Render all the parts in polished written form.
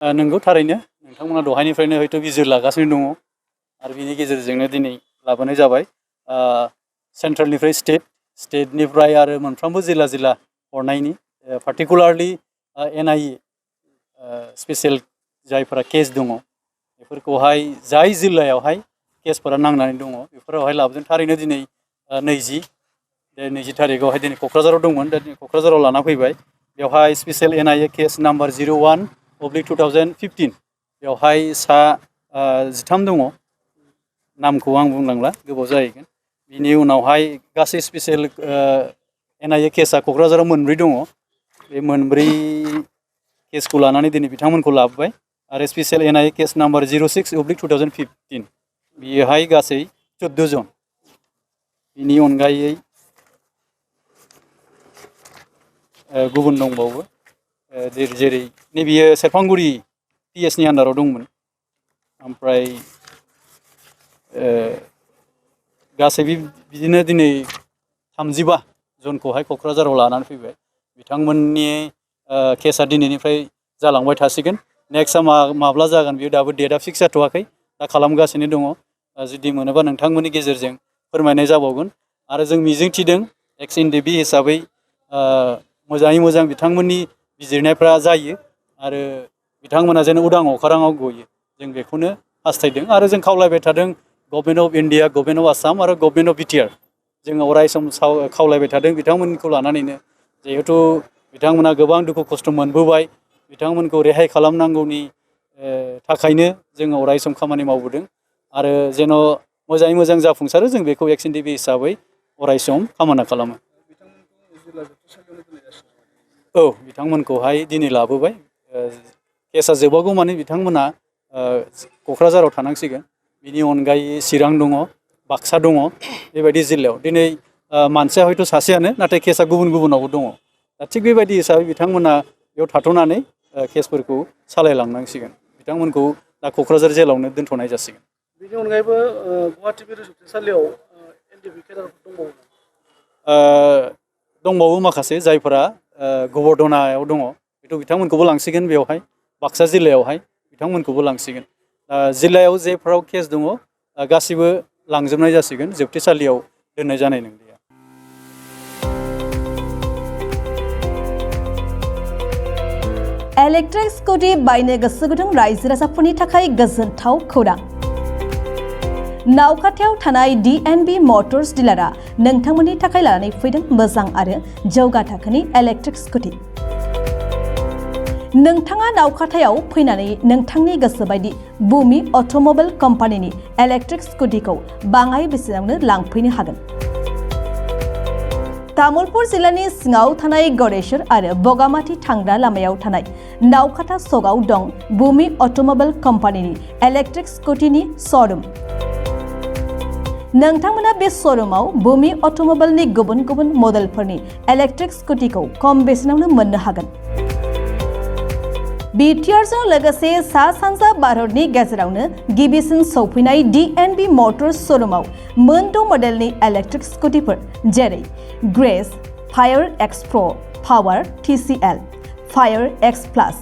नंगौ थारैनो नोंथांमोना दहायनिफ्रायनो हयथ' बिजिर लागासिनो दङ आरो बिनि गेजेरजोंनो दिनै लाबोनाय जाबाय सेन्ट्रेलनिफ्राय स्टेटनिफ्राय आरो मोनफ्रोमबो जिल्ला हरनायनि पार्टिकुलारलि NIA स्पेशल जायफोरा केस दङ बेफोरखौहाय जाय जिल्लायावहाय केसफोरा नांनानै दङ बेफोरावहाय लाबोदों थारैनो दिनै 20 थारिखआवहाय दिनै क'क्राझाराव दंमोन दा क'क्राझाराव लाना फैबाय बेवहाय स्पेशल NIA केस नाम्बार 01/2015 बेवहाय 13 दङ नामखौ आं बुंलांला गोबाव जाहैगोन बिनि उनावहाय गासै स्पेशल NIA केसा क'क्राझाराव 4 दङ बे 4 केसखौ लानानै दिनै बिथांमोनखौ लाबोबाय आरो स्पेशल NIA केस नाम्बार 06/2015 बियोहाय गासै 14 जन बिनि अनगायै गुबुन दंबावो जेरै नैबेयो सेरफांगुरि PS नि आन्दाराव दंमोन ओमफ्राय गासै बिदिनो दिनै 35 जनखौहाय क'क्राझाराव लानानै फैबाय बिथांमोननि केसा दिनैनिफ्राय जालांबाय थासिगोन नेक्स्टआ माब्ला जागोन बियो दाबो डेटआ फिक्स जाथ'वाखै दा खालामगासिनो दङ जुदि मोनोबा नोंथांमोननि गेजेरजों फोरमायनाय जाबावगोन आरो जों मिजिंथिदों एक्स NDB हिसाबै मोजाङै मोजां बिथांमोननि बिजिरनायफ्रा जायो आरो बिथांमोना जेन उदां अख्राङाव गयो जों बेखौनो हास्थायदों आरो जों खावलायबाय थादों government of India government of Assam आरो गभर्नमेन्ट अफ BTR जोङो अराय सम खावलायबाय थादों बिथांमोनखौ लानानैनो जिहेथु बिथांमोना गोबां दुखु खस्थ' मोनबोबाय बिथांमोनखौ रेहाय खालामनांगौनि थाखायनो जोङो अराय सम खामानि मावबोदों आरो जेन' मोजाङै मोजां जाफुंसारो जों बेखौ एक्स NDB हिसाबै अराय सम कामना खालामो औ बिथांमोनखौहाय दिनै लाबोबाय केसा जोबागौ माने बिथांमोना क'क्राझाराव थानांसिगोन बिनि अनगायै चिरां दङ बाक्सा दङ बेबायदि जिल्लायाव दिनै मानसिया हयथ' सासेयानो नाथाय केसा गुबुनावबो दङ दा थिग बेबायदि हिसाबै बिथांमोना बेयाव थाथ'नानै केसफोरखौ सालायलांनांसिगोन बिथांमोनखौ दा क'क्राझार जेलावनो दोनथ'नाय जासिगोन बेनि अनगायैबो गुवाहाटि मिरु जोबथेसालियाव NDB केदारफोर दंबावो माखासे जायफोरा गबर्धनायाव दङ बेथ' बिथांमोनखौबो लांसिगोन बेवहाय बाक्सा जिल्लायावहाय बिथांमोनखौबो लांसिगोन जिल्लायाव जेफोराव केस दङ गासिबो लांजोबनाय जासिगोन जोबथेसालियाव दोननाय जानाय नंलिया इलेक्ट्रिक स्कुटि बायनो गोसो गुदुं रायजो राजाफोरनि थाखाय गोजोनथाव खौरां नावखाथायाव थानाय DNB मटर्स डिलारआ नोंथांमोननि थाखाय लानानै फैदों मोजां आरो जौगा थाखोनि इलेक्ट्रिक स्कुटि नोंथाङा नावखाथायाव फैनानै नोंथांनि गोसो बायदि बुमि अट'मबाइल कम्पानिनि इलेक्ट्रिक स्कुटिखौ बाङाय बेसेनावनो लांफैनो हागोन तामुलपुर जिल्लानि सिङाव थानाय गरेश्वर आरो बगामाथि थांग्रा लामायाव थानाय नावखाथा सकआव दं बुमि अट'मबाइल कम्पानिनि इलेक्ट्रिक स्कुटिनि श'रुम नोंथांमोना बे श'रुमाव बुमि अट'मबाइलनि गुबुन गुबुन मडेलफोरनि इलेक्ट्रिक स्कुटिखौ खम बेसेनावनो मोननो हागोन BTRजों लोगोसे सा सानजा भारतनि गेजेरावनो गिबिसिन सौफैनाय DNB मटर्स श'रुमाव मोन 6 मडेलनि इलेक्ट्रिक स्कुटिफोर जेरै ग्रेस फायर X Pro पावार TCL fire X Plus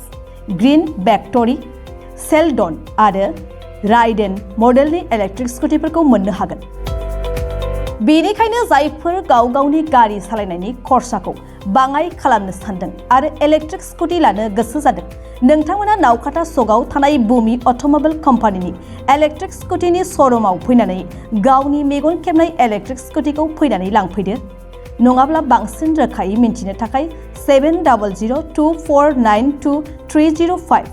green भेक्टरि सेलडन आरो राइडेन मडेलनि इलेक्ट्रिक स्कुटिफोरखौ मोननो हागोन बेनिखायनो जायफोर गावनि गारि सालायनायनि खरसाखौ बाङाय खालामनो सानदों आरो इलेक्ट्रिक स्कुटि लानो गोसो जादों नोंथांमोना नावखाथा सकआव थानाय बुमि अट'मबाइल कम्पानिनि इलेक्ट्रिक स्कुटिनि श'रुमाव फैनानै गावनि मेगन खेबनाय इलेक्ट्रिक स्कुटिखौ फैनानै लांफैदो नङाब्ला बांसिन रोखायै मिन्थिनो थाखाय 7002492305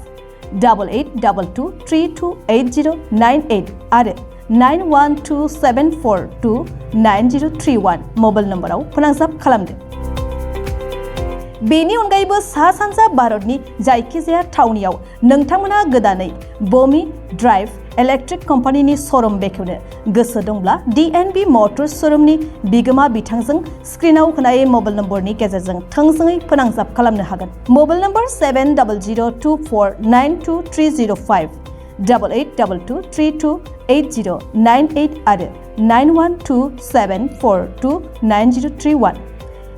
8822328098 आरो 9127429031 मबाइल नम्बराव फोनांजाब खालामदो बेनि अनगायैबो सा सानजा भारतनि जायखिजाया थावनियाव नोंथांमोना गोदानै बमि ड्राइभ इलेक्ट्रिक कम्पानिनि श'रुम बेखेवनो गोसो दंब्ला DNB मटर्स श'रुमनि बिगोमा बिथांजों स्क्रिनाव होनाय मबाइल नम्बरनि गेजेरजों थोंजोङै फोनांजाब खालामनो हागोन मबाइल नम्बर 700224923005 8822328098 आरो 9127429031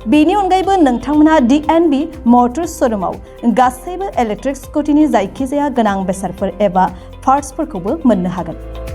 बेनि अनगायैबो नोंथांमोनहा DNB मटर्स शोरूमाव गासैबो इलेक्ट्रिक स्कुटिनि जायखिजाया गोनां बेसादफोर एबा पार्ट्सफोरखौबो मोननो हागोन।